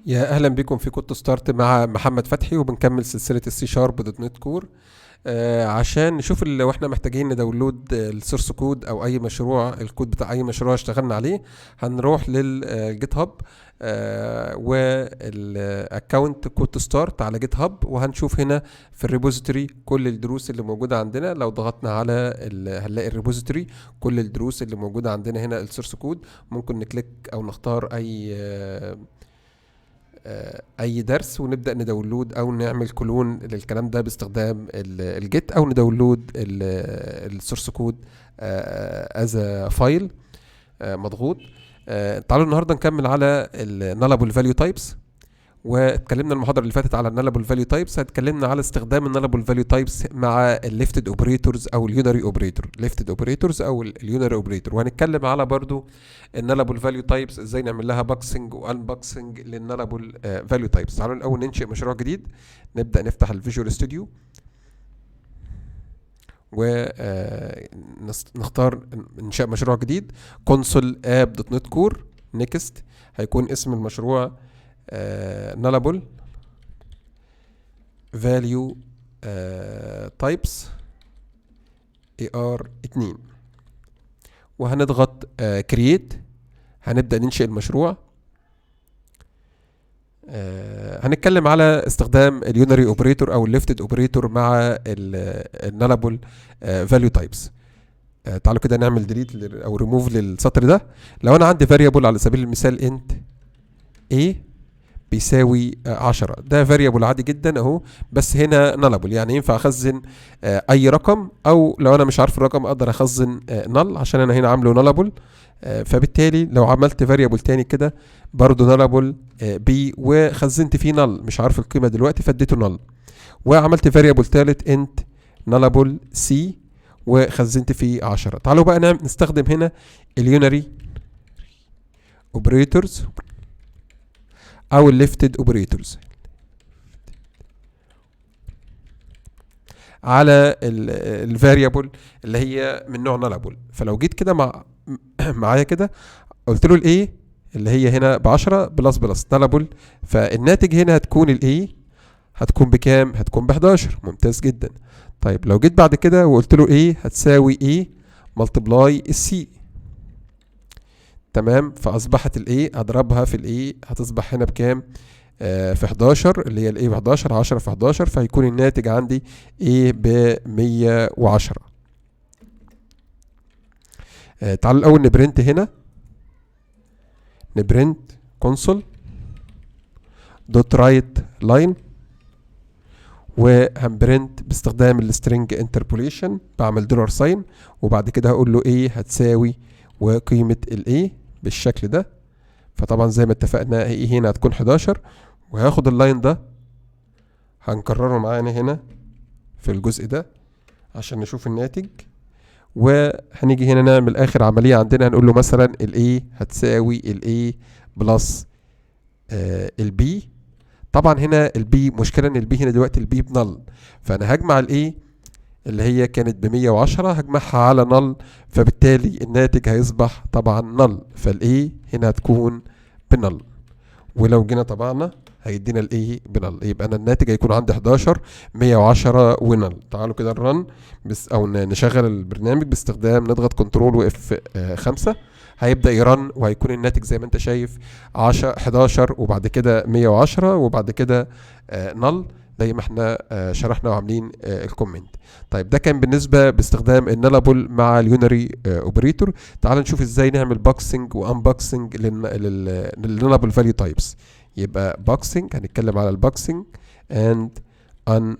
يا اهلا بكم في كود ستارت مع محمد فتحي، وبنكمل سلسله السي شارب دوت نت كور. عشان نشوف لو احنا محتاجين نداونلود السورس كود او اي مشروع، الكود بتاع اي مشروع اشتغلنا عليه. هنروح للجيت هاب والاكونت كود ستارت على جيت هاب، وهنشوف هنا في الريبوزيتوري كل الدروس اللي موجوده عندنا. لو ضغطنا على هنلاقي الريبوزيتوري كل الدروس اللي موجوده عندنا هنا السورس كود. ممكن نكليك او نختار اي درس ونبدا نداونلود او نعمل كلون للكلام ده باستخدام الجيت، او نداونلود السورس كود از فايل مضغوط. تعالوا النهارده نكمل على النالبل فاليو تايبس، واتكلمنا المحاضره اللي فاتت على النالبل فاليو تايبس. اتكلمنا على استخدام النالبل فاليو تايبس مع الليفتد اوبريتورز او اليونري اوبريتور، ليفتد اوبريتورز او اليونري اوبريتور. وهنتكلم على برضو النالبل فاليو تايبس، ازاي نعمل لها باكسنج وانباكسنج للنالبل فاليو تايبس. تعالوا الاول ننشئ مشروع جديد. نبدا نفتح الفيجوال ستوديو ونختار انشاء مشروع جديد، كونسول اب دوت نت كور. نيكست هيكون اسم المشروع nullable value types AR2، وهنضغط create. هنبدأ ننشئ المشروع. هنتكلم على استخدام اليونري اوبريتور او الليفتد اوبريتور مع النالبل فاليو تايبس. تعالوا كده نعمل ديليت او ريموف للسطر ده. لو انا عندي فاريبل على سبيل المثال انت a بيساوي 10، ده فاريبل عادي جدا اهو، بس هنا نالبل يعني ينفع اخزن اي رقم، او لو انا مش عارف الرقم اقدر اخزن نال عشان انا هنا عامله نالبل. فبالتالي لو عملت فاريبل تاني كده برضو نالبل بي وخزنت فيه نال، مش عارف القيمه دلوقتي فاديته نال. وعملت فاريبل تالت انت نالبل سي وخزنت فيه 10. تعالوا بقى نستخدم هنا اليونري اوبريتورز او الليفتد اوبريتورز على الفاريبل اللي هي من نوع نالبل. فلو جيت كده معايا كده قلت له الايه اللي هي هنا ب10 بلس بلس نالبل، فالناتج هنا هتكون الايه هتكون بكام؟ هتكون ب11. ممتاز جدا. طيب لو جيت بعد كده وقلت له ايه هتساوي ايه ملتبلاي السي، تمام، فاصبحت الايه اضربها في الايه هتصبح هنا بكام؟ في 11 اللي هي الايه ب 11، 10 في 11، فهيكون الناتج عندي ايه ب 110. تعالوا الاول نبرنت هنا، نبرنت كونسول دوت رايت لاين، وهنبرنت باستخدام السترنج انتربوليشن، بعمل دولار ساين وبعد كده هقول له ايه هتساوي وقيمه الايه بالشكل ده. فطبعا زي ما اتفقنا ايه هنا هتكون 11، وهاخد اللاين ده هنكرره معانا هنا في الجزء ده عشان نشوف الناتج. وهنيجي هنا نعمل اخر عمليه عندنا، هنقول له مثلا الايه هتساوي الايه بلس البي. طبعا هنا البي مشكله ان البي هنا دلوقتي البي بنل، فانا هجمع الايه اللي هي كانت ب 110 هجمعها على نل، فبالتالي الناتج هيصبح طبعا نل، فالايه هنا هتكون بنل. ولو جينا طبعنا هيدينا الايه بنل، يبقى انا الناتج هيكون عندي 11 110 ونل. تعالوا كده نرن بس او نشغل البرنامج باستخدام نضغط كنترول واف 5، هيبدا يرن وهيكون الناتج زي ما انت شايف 11 وبعد كده 110 وبعد كده نل زي ما احنا شرحنا وعاملين الكومنت. طيب ده كان بالنسبه باستخدام النالبل مع اليونري اوبريتور. تعال نشوف ازاي نعمل باكسنج وانباكسنج للنالبل فاليو تايبس. يبقى باكسنج هنتكلم على الباكسنج اند ان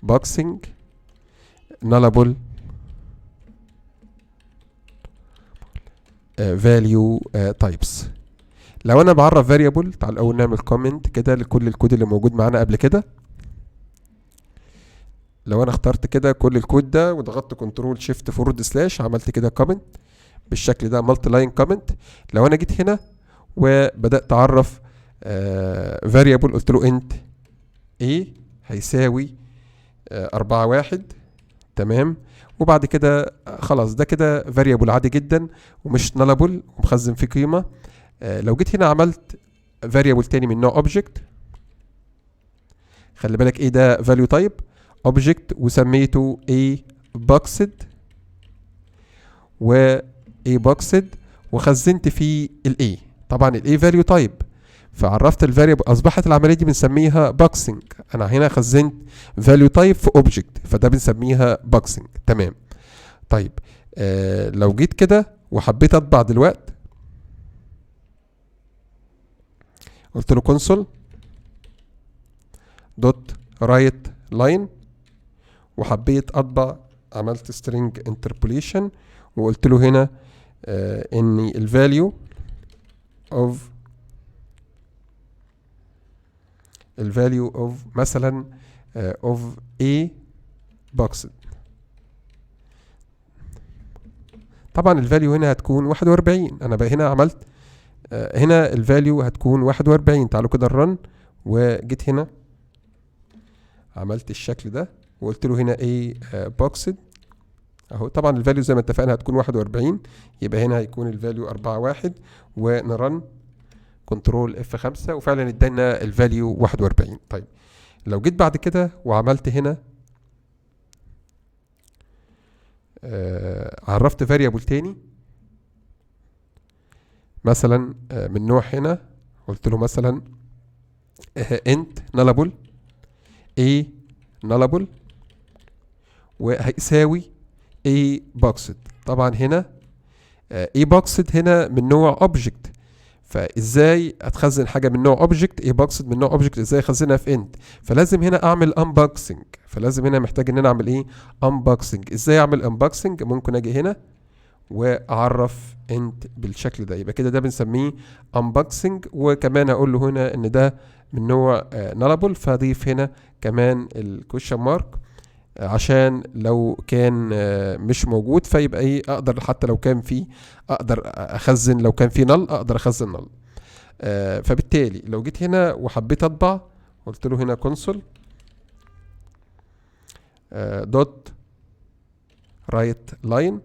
باكسنج نالبل فاليو تايبس. لو انا بعرف فاريبل، تعال الاول نعمل كومنت كده لكل الكود اللي موجود معانا قبل كده. لو انا اخترت كده كل الكود ده وضغطت كنترول شيفت فورورد سلاش عملت كده كومنت بالشكل ده مالتي لاين كومنت. لو انا جيت هنا وبدات اعرف فاريبل قلت له انت ايه هيساوي 4 1، تمام، وبعد كده خلاص ده كده فاريبل عادي جدا ومش نالبل ومخزن فيه قيمه. لو جيت هنا عملت variable تاني من نوع object. خلي بالك ايه ده value type object وسميته a boxed و a boxed وخزنت فيه ال a. طبعا ال a value type فعرفت الفاريبل، اصبحت العمليه دي بنسميها boxing. انا هنا خزنت value type في object فده بنسميها boxing. تمام. طيب لو جيت كده وحبيت اطبع دلوقتي، قلت له console دوت رايت لاين وحبيت اطبع، عملت string interpolation وقلت له هنا ان الفاليو اوف مثلا of a boxed. طبعا الفاليو هنا هتكون 41. انا بقى هنا عملت هنا الفاليو هتكون 41. تعالوا كده الرن، وجيت هنا عملت الشكل ده وقلت له هنا a boxed اهو. طبعا الفاليو زي ما اتفقنا هتكون 41، يبقى هنا هيكون الفاليو 41 ونرن كنترول F5 وفعلا ادانا الفاليو 41. طيب لو جيت بعد كده وعملت هنا عرفت فاريبل تاني مثلا من نوع هنا، قلت له مثلا int nullable a nullable وهيساوي a boxed. طبعا هنا a boxed هنا من نوع object، فازاي اتخزن حاجه من نوع اوبجكت؟ ايه boxed من نوع اوبجكت ازاي اخزنها في انت؟ فلازم هنا اعمل unboxing. فلازم هنا محتاج ان انا اعمل ايه؟ unboxing. ازاي اعمل unboxing؟ ممكن اجي هنا واعرف انت بالشكل ده، يبقى كده ده بنسميه unboxing. وكمان هقول له هنا ان ده من نوع nullable، فاضيف هنا كمان الكويشن مارك عشان لو كان مش موجود فيبقى ايه، اقدر حتى لو كان فيه اقدر اخزن، لو كان فيه نل اقدر اخزن نل. فبالتالي لو جيت هنا وحبيت اطبع، قلت له هنا console دوت رايت لاين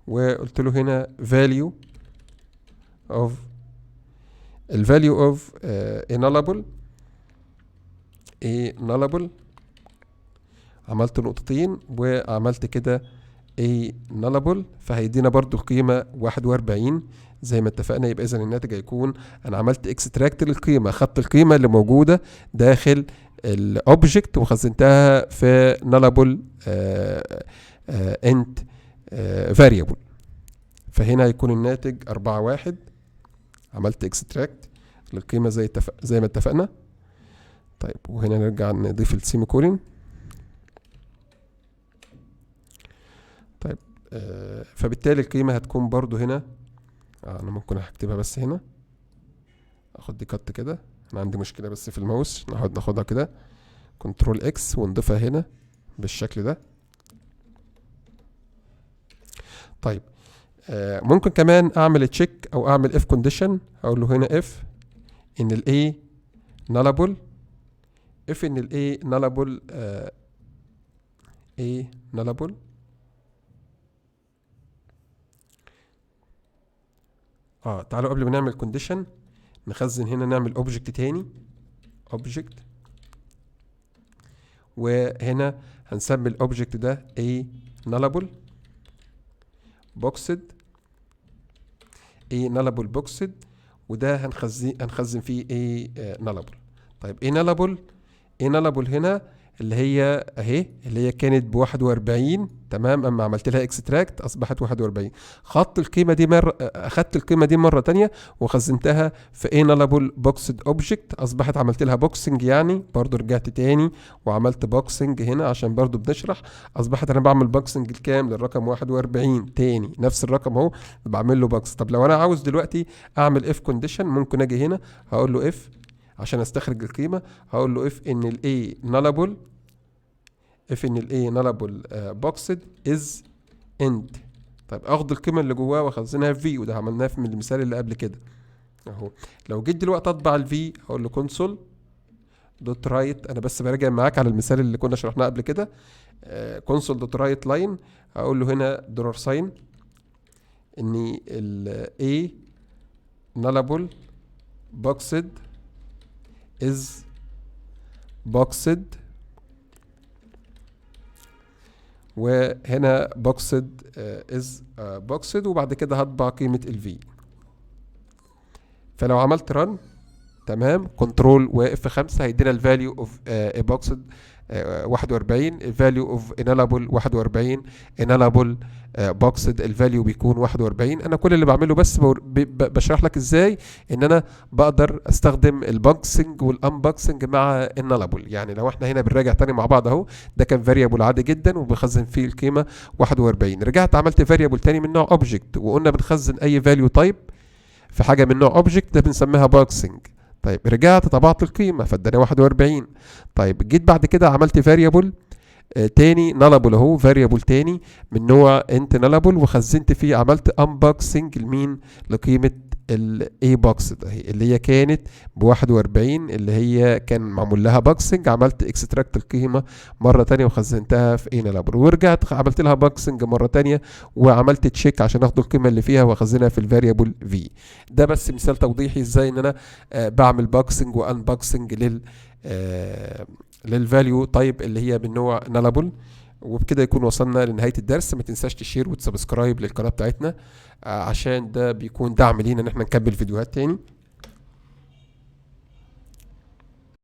وقلت له هنا value of الفاليو of a nullable عملت نقطتين وعملت كده a nullable فهيدينا برضو القيمة 41 زي ما اتفقنا. يبقى اذا الناتج هيكون انا عملت اكستراكت للقيمة، خدت القيمة اللي موجودة داخل الاوبجكت وخزنتها في nullable int variable. فهنا هيكون الناتج 41. عملت اكستراكت للقيمة زي ما اتفقنا. طيب وهنا نرجع نضيف السيمي كولين. طيب فبالتالي القيمة هتكون برضو هنا انا ممكن هكتبها بس هنا، اخد دي كت كده، انا عندي مشكلة بس في الماوس، ناخدها كده كنترول اكس ونضيفها هنا بالشكل ده. طيب ممكن كمان اعمل تشيك او اعمل اف كونديشن. اقول له هنا اف ان الاي nullable، اف ان الاي nullable a nullable تعالوا قبل ما نعمل كونديشن نخزن هنا، نعمل اوبجكت تاني اوبجكت، وهنا هنسمي الاوبجكت ده a nullable boxed a nullable boxed وده هنخزن فيه a nullable. طيب a nullable هنا اللي هي اهي اللي هي كانت ب 41 تمام، اما عملت لها اكستراكت اصبحت 41. اخدت القيمه دي مره تانية وخزنتها في a nullable boxed object، اصبحت عملت لها بوكسنج يعني، برضو رجعت تاني وعملت بوكسنج هنا عشان برضو بنشرح. اصبحت انا بعمل بوكسنج الكام للرقم 41 تاني، نفس الرقم اهو بعمل له بوكس. طب لو انا عاوز دلوقتي اعمل اف كونديشن ممكن اجي هنا هقول له اف عشان استخرج القيمة، هقول له if ان ال A nullable boxed is end. طيب اخد القيمة اللي جواه واخزنها في V، وده عملناه من المثال اللي قبل كده اهو. لو جيت دلوقتي اطبع ال V هقول له console دوت رايت، انا بس براجع معاك على المثال اللي كنا شرحناه قبل كده. console دوت رايت لاين هقول له هنا دولار ساين ان ال A nullable boxed is boxed، وهنا boxed is boxed، وبعد كده هطبع قيمة ال v. فلو عملت run تمام كنترول واف 5 هيدينا الفاليو اوف boxed 41، الفاليو اوف انالابل 41، انالابل boxed الفاليو بيكون 41. انا كل اللي بعمله بس بشرح لك ازاي ان انا بقدر استخدم البوكسنج والانبوكسنج مع انالابل. يعني لو احنا هنا بنراجع تاني مع بعض اهو، ده كان فاريبل عادي جدا وبخزن فيه القيمه 41، رجعت عملت فاريبل تاني من نوع اوبجكت، وقلنا بنخزن اي فاليو تايب في حاجه من نوع اوبجكت ده بنسميها بوكسنج. طيب رجعت طبعت القيمه فاداني 41. طيب جيت بعد كده عملت فاريبل تاني نالابل اهو، فاريبل تاني من نوع انت نالابل، وخزنت فيه عملت انبوكسنج لمين؟ لقيمه الاي بوكس اهي اللي هي كانت ب 41 اللي هي كان معمول لها بوكسنج، عملت اكستراكت القيمه مره تانية وخزنتها في اي نالابل، ورجعت عملت لها بوكسنج مره تانية وعملت تشيك عشان اخد القيمه اللي فيها واخزنها في الفاريبل في. ده بس مثال توضيحي ازاي ان انا بعمل بوكسنج وانبوكسنج للفاليو تايب اللي هي من نوع نالابل. وبكده يكون وصلنا لنهاية الدرس. ما تنساش تشير وتسبسكرايب للقناة بتاعتنا عشان ده بيكون دعم لينا ان احنا نكمل فيديوهات تاني.